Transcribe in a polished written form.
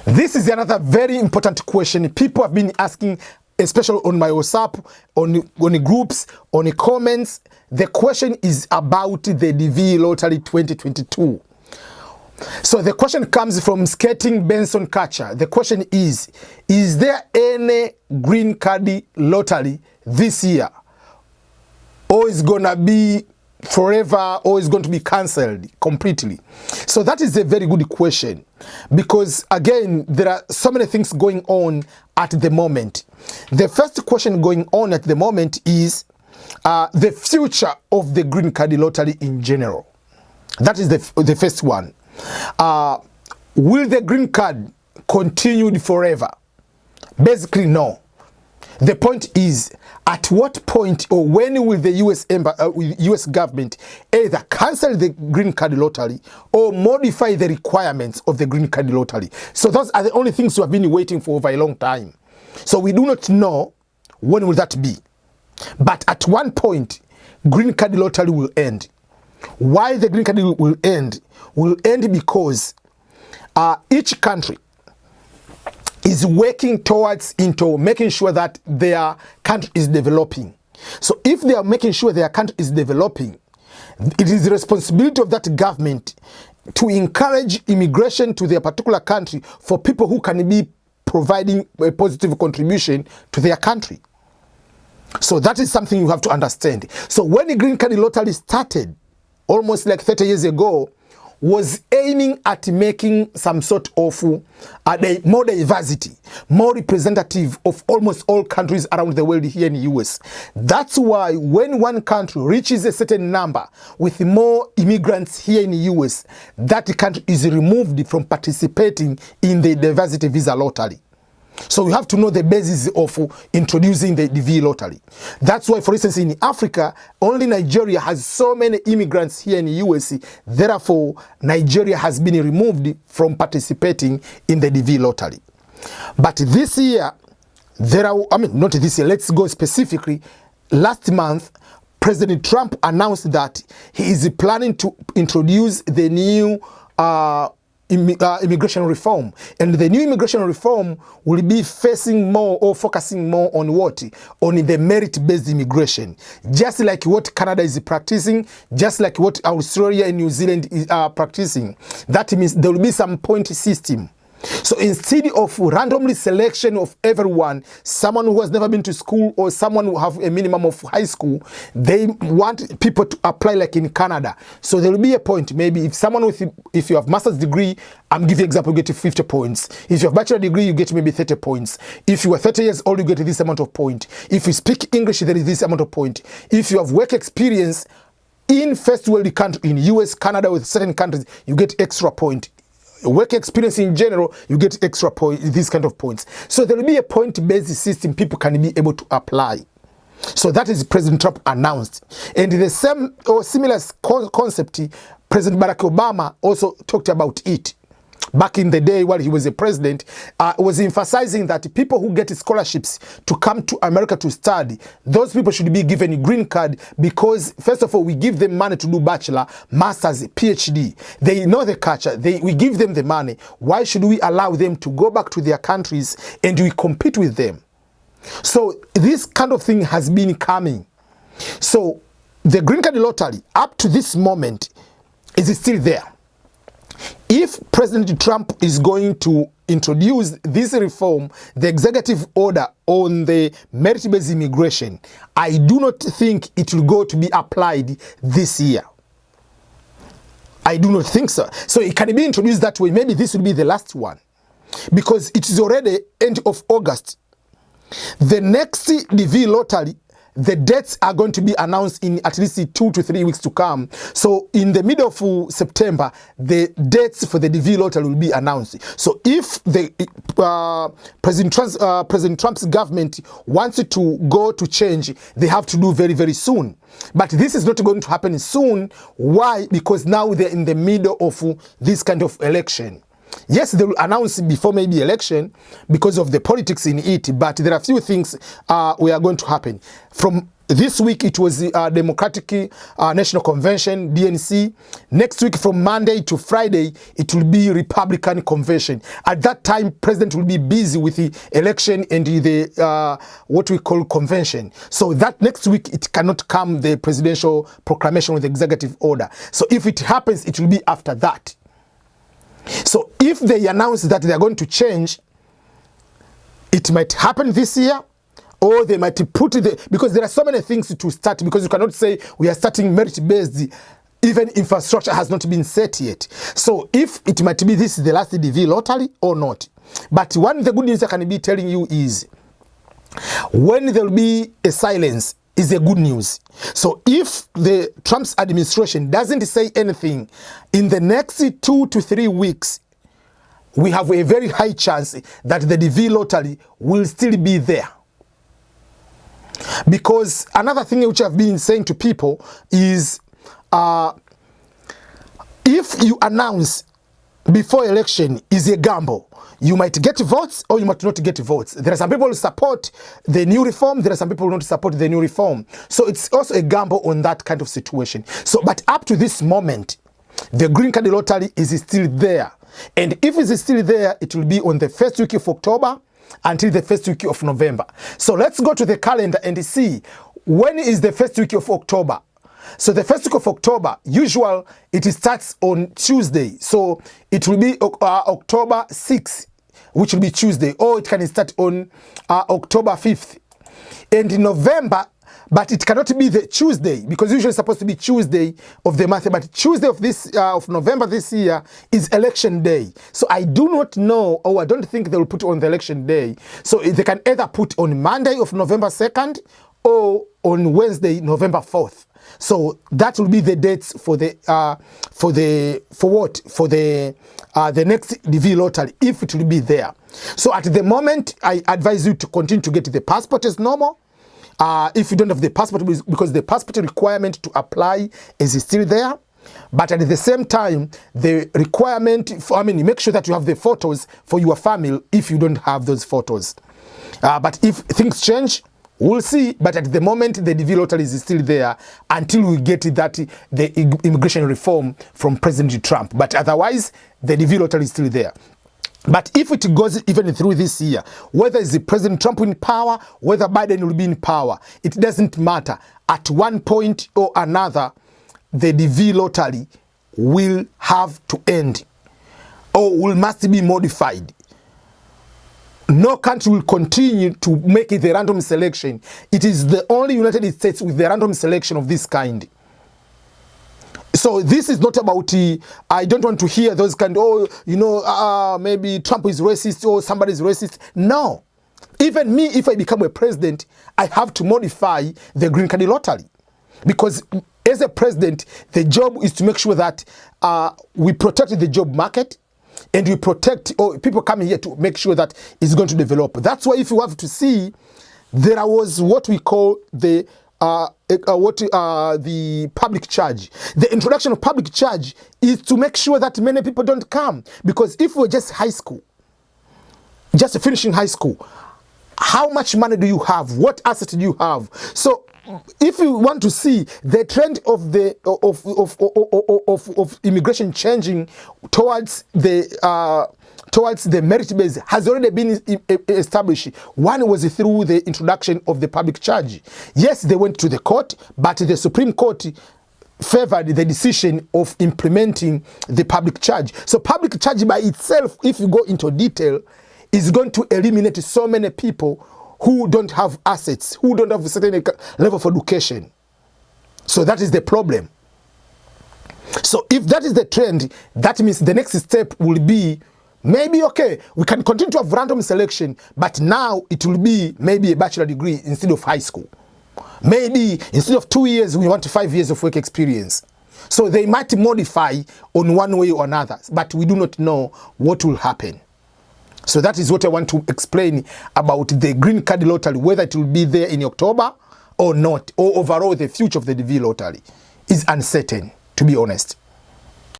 This is another very important question people have been asking, especially on my WhatsApp, on the groups, on the comments. The question is about the DV Lottery 2022. So the question comes from Skating Benson Catcher. The question is there any green card lottery this year? Or is gonna be forever, or is going to be cancelled completely? So that is a very good question, because again, there are so many things going on at the moment. The first question going on at the moment is the future of the green card lottery in general. That is the first one. Will the green card continue forever? Basically, no. The point is, at what point or when will the US government either cancel the green card lottery or modify the requirements of the green card lottery? So those are the only things we have been waiting for over a long time. So we do not know when will that be. But at one point, green card lottery will end. Why the green card will end? Will end because each country is working towards into making sure that their country is developing. So if they are making sure their country is developing, it is the responsibility of that government to encourage immigration to their particular country for people who can be providing a positive contribution to their country. So that is something you have to understand. So when the green card lottery started, almost like 30 years ago, was aiming at making some sort of more diversity, more representative of almost all countries around the world here in the US. That's why when one country reaches a certain number with more immigrants here in the US, that country is removed from participating in the diversity visa lottery. So you have to know the basis of introducing the DV lottery. That's why, for instance, in Africa, only Nigeria has so many immigrants here in the US. Therefore, Nigeria has been removed from participating in the DV lottery. But this year, not this year, let's go specifically. Last month, President Trump announced that he is planning to introduce the new immigration reform, and the new immigration reform will be facing more or focusing more on what? On the merit-based immigration, just like what Canada is practicing, just like what Australia and New Zealand are practicing. That means there will be some point system. So instead of randomly selection of everyone, someone who has never been to school or someone who have a minimum of high school, they want people to apply like in Canada. So there will be a point, maybe if you have master's degree, I'm giving example, you get 50 points. If you have bachelor degree, you get maybe 30 points. If you are 30 years old, you get this amount of point. If you speak English, there is this amount of point. If you have work experience in first world country, in US, Canada, with certain countries, you get extra point. Work experience in general, you get extra point, these kind of points. So there will be a point-based system people can be able to apply. So that is President Trump announced. And the same or similar concept, President Barack Obama also talked about it. Back in the day while he was a president, was emphasizing that people who get scholarships to come to America to study, those people should be given a green card because, first of all, we give them money to do bachelor, master's, PhD. They know the culture. We give them the money. Why should we allow them to go back to their countries and we compete with them? So this kind of thing has been coming. So the green card lottery, up to this moment, is still there. If President Trump is going to introduce this reform, the executive order on the merit-based immigration, I do not think it will go to be applied this year. I do not think so. So it can be introduced that way. Maybe this will be the last one, because it is already end of August. The next DV lottery, the dates are going to be announced in at least 2 to 3 weeks to come. So in the middle of September, the dates for the DV lottery will be announced. So if the President Trump's government wants to go to change, they have to do very, very soon. But this is not going to happen soon. Why? Because now they're in the middle of this kind of election. Yes, they will announce before maybe election because of the politics in it, but there are few things we are going to happen. From this week, it was the Democratic National Convention, DNC. Next week, from Monday to Friday, it will be Republican Convention. At that time, President will be busy with the election and the what we call convention. So that next week, it cannot come the presidential proclamation with executive order. So if it happens, it will be after that. So if they announce that they are going to change, it might happen this year. Or they might put it, because there are so many things to start, because you cannot say we are starting merit-based, even infrastructure has not been set yet. So if it might be this is the last DV lottery or not. But one of the good news I can be telling you is, when there will be a silence is a good news. So if the Trump's administration doesn't say anything in the next 2 to 3 weeks, we have a very high chance that the DV lottery will still be there. Because another thing which I've been saying to people is, if you announce before election is a gamble. You might get votes or you might not get votes. There are some people who support the new reform. There are some people who don't support the new reform. So it's also a gamble on that kind of situation. So, but up to this moment, the green card lottery is still there. And if it's still there, it will be on the first week of October until the first week of November. So let's go to the calendar and see when is the first week of October. So the first week of October, usual, it starts on Tuesday. So it will be October 6th, which will be Tuesday, or it can start on October 5th. And in November, but it cannot be the Tuesday, because usually it's supposed to be Tuesday of the month. But Tuesday of this of November this year is election day. So I do not know, or I don't think they will put on the election day. So they can either put on Monday of November 2nd or on Wednesday, November 4th. So that will be the dates for the next DV lottery, if it will be there. So at the moment, I advise you to continue to get the passport as normal. If you don't have the passport, because the passport requirement to apply is still there. But at the same time, the requirement for, make sure that you have the photos for your family if you don't have those photos. But if things change, we'll see. But at the moment, the DV lottery is still there until we get the immigration reform from President Trump. But otherwise, the DV lottery is still there. But if it goes even through this year, whether it's President Trump in power, whether Biden will be in power, it doesn't matter. At one point or another, the DV lottery will have to end or must be modified. No country will continue to make it a random selection. It is the only United States with the random selection of this kind. So this is not about, I don't want to hear those kind, maybe Trump is racist or somebody is racist. No. Even me, if I become a president, I have to modify the green card lottery. Because as a president, the job is to make sure that we protect the job market and we protect people coming here to make sure that it's going to develop. That's why if you have to see, there was what we call the public charge. The introduction of public charge is to make sure that many people don't come. Because if we're just high school, just finishing high school, how much money do you have? What assets do you have? So if you want to see the trend of the of immigration changing towards the merit base has already been established. One was through the introduction of the public charge. Yes, they went to the court, but the Supreme Court favored the decision of implementing the public charge. So public charge by itself, if you go into detail, is going to eliminate so many people who don't have assets, who don't have a certain level of education. So that is the problem. So if that is the trend, that means the next step will be maybe, okay, we can continue to have random selection, but now it will be maybe a bachelor degree instead of high school. Maybe instead of 2 years, we want 5 years of work experience. So they might modify on one way or another, but we do not know what will happen. So that is what I want to explain about the green card lottery, whether it will be there in October or not, or overall the future of the DV lottery is uncertain, to be honest.